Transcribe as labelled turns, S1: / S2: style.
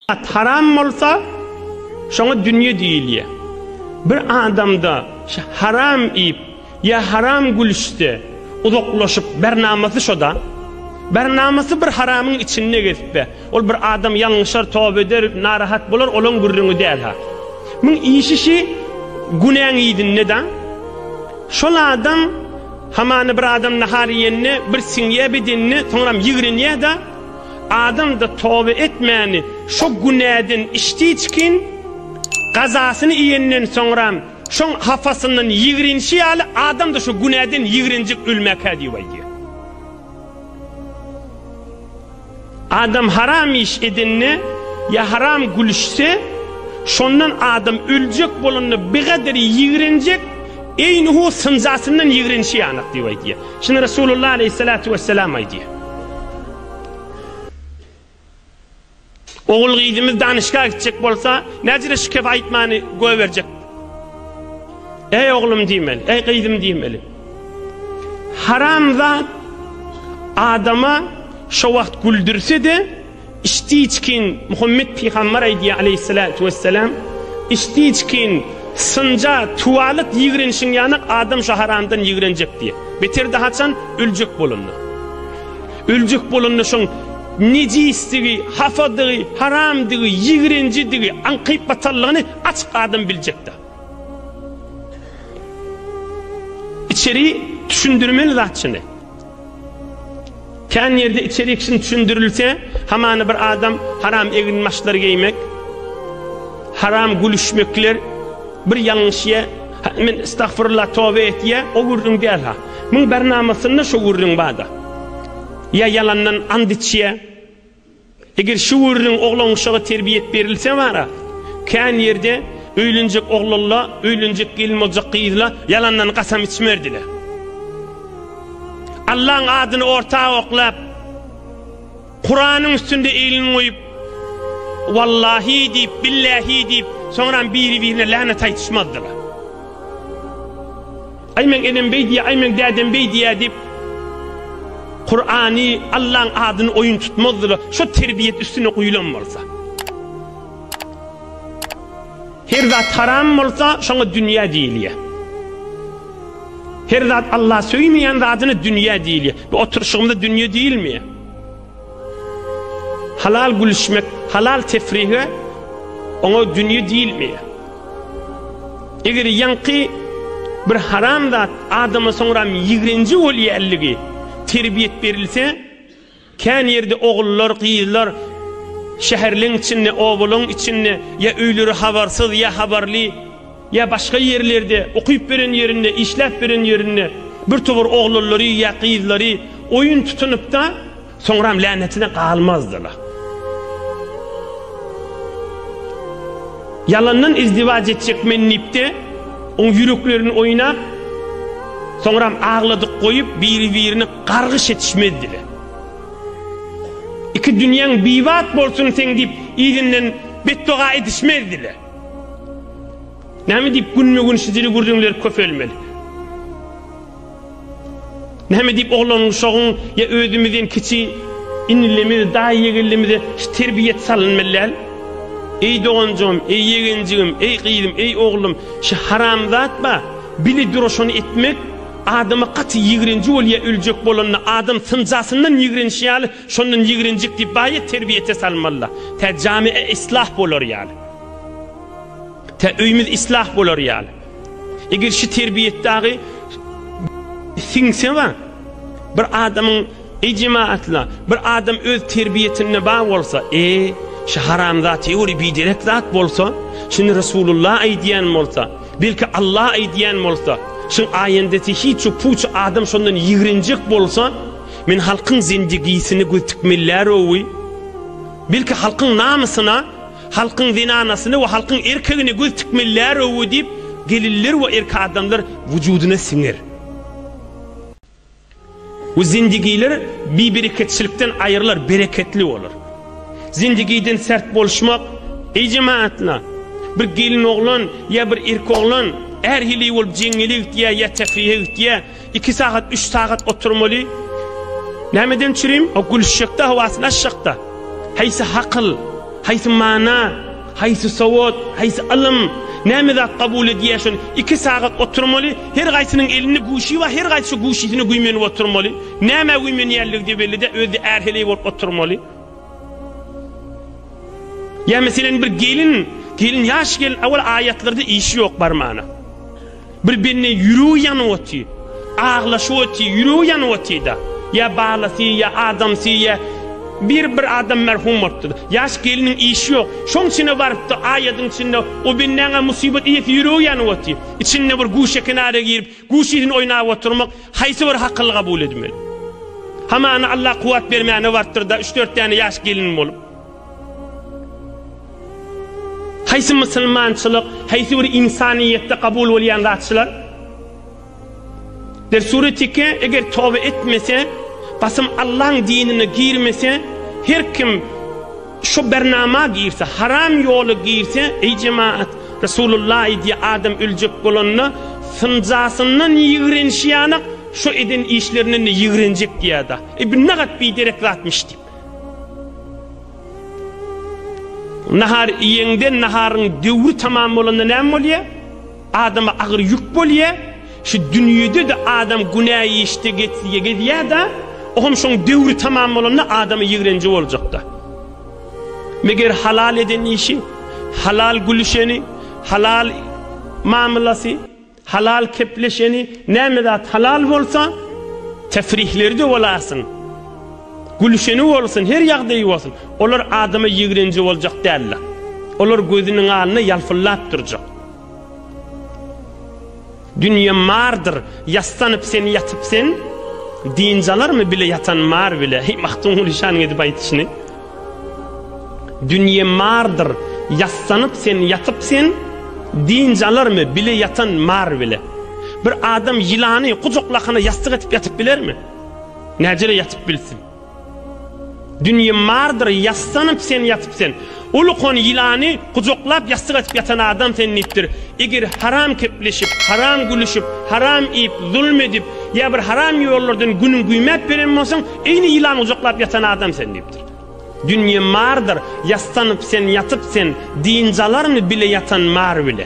S1: haram olsa şoňa dünýe diýilýär. Bir adamda haram ip ya haram gülüşde uzaklaşıp bernamazı şoda, bernamazı bir haramın içinde geçip ol bir adam yanlışlar tövbe eder, narahat bolar, olan gurrunu değil ha. Mun işi günahın idin neden? Şol adam hamanı bir adam nahariyenini bir sinye bedenini sonra yigrinye da adam da tövbe etmeyeni şu günahdan içtiğin gazasını iyenden sonra şon hafasından yigrinşi al adam da şu günahdan yigrincik ölmeke diyor. Adam haram iş edinne ya haram gülüşse şondan adam ölecek bolunna bir kadar yigrincik eynuhu sınzasından yigrinşi anak diyor. Şimdi Resulullah Aleyhissalatu vesselam aydiyor. Oğul gidimiz danışga gidecek bolsa necire şükef aytmani göğe verecek. Ey oğlum diýmeli, ey kıydım diýmeli. Haram zat adama şu vakt güldürse de içtiğin Muhammed Peygamber aydiye aleyhissalatu vesselam içtiğin sınca tuvalet yigrinşin yanık adam şu haramdan yigrinecek diye. Beter daha çan ölecek bolunlu. Ölecek bolunlu şun necisliği, hafadığı, haramdığı, yigrincidiği, ankayıp batallığını açık adam bilecek de. İçeri düşündürmeli zatçını. Kendi yerde içeri için düşündürülse, hamanı bir adam haram egin maçları giymek, haram gülüşmekler, bir yanlışıya, men estağfurullah tövbe et ya, o gurrun değil ha. Mun bernamasında şu gurrun bağda. Ya yalandan andiçiye, eğer şu gurrun oğlan uşağı terbiyet verilse var ha, kendi yerde öylüncek oğlalla, öylüncek gelin olacak kıyızla, yalandan kasam içmerdiler. Allah'ın adını ortağa oklap, Kur'an'ın üstünde elini koyup, vallahi deyip, billahi deyip, sonra birine lanet aytışmazdılar. Aymen edem bey diye, aymen dedem bey diye deyip, Kur'an'ı, Allah'ın adını oyun tutmazdılar. Şu terbiyet üstüne koyulanmazsa. Her zat haram olsa, şuna dünya değil ya. Her zat Allah söylemeyen zatını dünya değil ya. Bu oturuşumda dünya değil mi ya? Halal gülüşmek, halal tefrihi ona dünya değil mi ya? Eğer yankı bir haram zat adamı sonra yigrinci oluyor elliği terbiyet verilse, kendi yerde oğullar, kıyızlar şehirlerin içinde, oğulun içinde ya öylürü habarsız ya haberli ya başka yerlerde okuyup veren yerinde, işlep veren yerinde bir tuvur oğulları ya kıyızları oyun tutunup da sonra lanetine kalmazdılar. Yalandan izdivac edecek mennipte onun yüreklerini oynap sonra ağladık koyup birini kargış etişmediler. İki dünyanın bivat bolsun sen deyip iyinden bedduğa edişmediler. Näme deyip günme gün sizleri gördüğünler köp ölmeli. Näme deyip oğlanın uşağın ya özümüzden kiçi inilimiz, daha yegillimiz terbiyet salınmalılar. Ey doğancığım, ey yegencığım, ey kıydım, ey oğlum, şu haram zat ba, bili duruşunu etmek, adamı katı yigrinci oluya ölecek bolanına, adam sıncasından yigrinci yalı, şondan yigrincik deyip bayet terbiyete salmalılar. Te camiye islah bolur yalı. Te öyümüz islah bolur yalı. Eğer şu terbiyettagi sinse var, bir adamın cemaatla, bir adam öz terbiyetine bağ olsa, şu haram zat yuri biderek zat bolsa, şimdi Resulullah aydiyen olsa, belki Allah aydiyen olsa, şimdi ayendeti hiç puç adam şondan yigrincik bolsa, men halkın zindigisini götükmeller oğuy, belki halkın namusuna, halkın zinanasını ve halkın erkeğini götükmeller oğuy deyip, gelirler ve erkek adamlar vücuduna sinir. O zindigiler bir bereketçilikten ayrılar, bereketli olur. Zindagiden sert boluşmak, ey cemaatla, bir gelin oğlan ya bir erkek oğlan her hili olup cengilik diye ya tefrihe diye 2 saat 3 saat oturmalı. Nämeden çüreyim? O gülüşekte havasını aşacakta. Hayse hakıl, Haýsy mana, haýsy sowat, haýsy ilm, näme zat kabul edýärsin? 2 saat oturmaly, her gaýsynyň elini guşy we her gaýsy guşysyny güýmenip oturmaly. Näme güýmenýärligide belli de özü erheley bolup oturmaly. Ya meselen bir gelin yaş gelin awal ayetlarda işi yok barmana. Bir birine yürüyü yanı oti, ağlaşı oti, yürüyü yanı oti da. Ya bağlası ya adamsı ya bir adam merhum oldu. Yaş gelinin işi yok. Şoň içine barıp da ayetin içinde o binnäňe musibet iyeti yürüyü yanı oti. İçinde bir guşa kenara girip guşyny oynap oturmak haýsy bir hakly kabul edilmeli. Hamana Allah kuwat bermäne bardyr da 3-4 tane yaş gelin bolup. Haýsy musulmançylyk, haýsy bir insaniyetde kabul bolýan zatçylar? Der suretike eger tövbe etmese, basym Allah'ın dinine girmese, her kim şu bernama girse, haram yolu girse, ey cemaat, Resulullah diye adam öljek bolanna sınjasından ýigrenşýanyk şu eden işlerinden ýigrenjek diýär da. Bu nagat biderek zatmışdy. Nahar iyenden naharın döwrü tamam bolanda näme bolýar? Adama agyr ýük bolýar. Şu dünýede de adam günah işte getýär da, oňam şoň döwrü tamam bolanda adamy ýigrenji boljak da. Meger halal eden işi, halal gülüşeni, halal maamlasy, halal kepleşeni, näme zat halal bolsa, tefrihleri de bolasyn. Gülüşeni bolsun, her ýagdaý bolsun. Olar adama ýigrenji boljak däller. Olar gözüniň alyny ýalfyllap durjak. Dünýä mardyr, ýastanyp sen ýatyp sen, dinjalarmy bile ýatan mar bile. Mahtun ulşan edip aýtyşyny. Dünýä mardyr, ýastanyp sen ýatyp sen, dinjalarmy bile ýatan mar bile. Bir adam ýylany kujoklakyna ýastyk etip ýatyp bilermi? Näjere ýatyp bilsin? Dünýä mardyr, ýastanyp sen ýatyp sen. Ulukon ýylany kujoklap ýastyk etip ýatan adam sen nitdir. Eger haram kepleşip, haram gülüşip, haram ip, zulm edip, ya bir haram ýollardan günün güýmep beren bolsaň, eýni ýylan kujoklap ýatan adam sen nitdir. Dünýä mardyr, ýastanyp sen ýatyp sen, dinjalarny bile ýatan mar bile.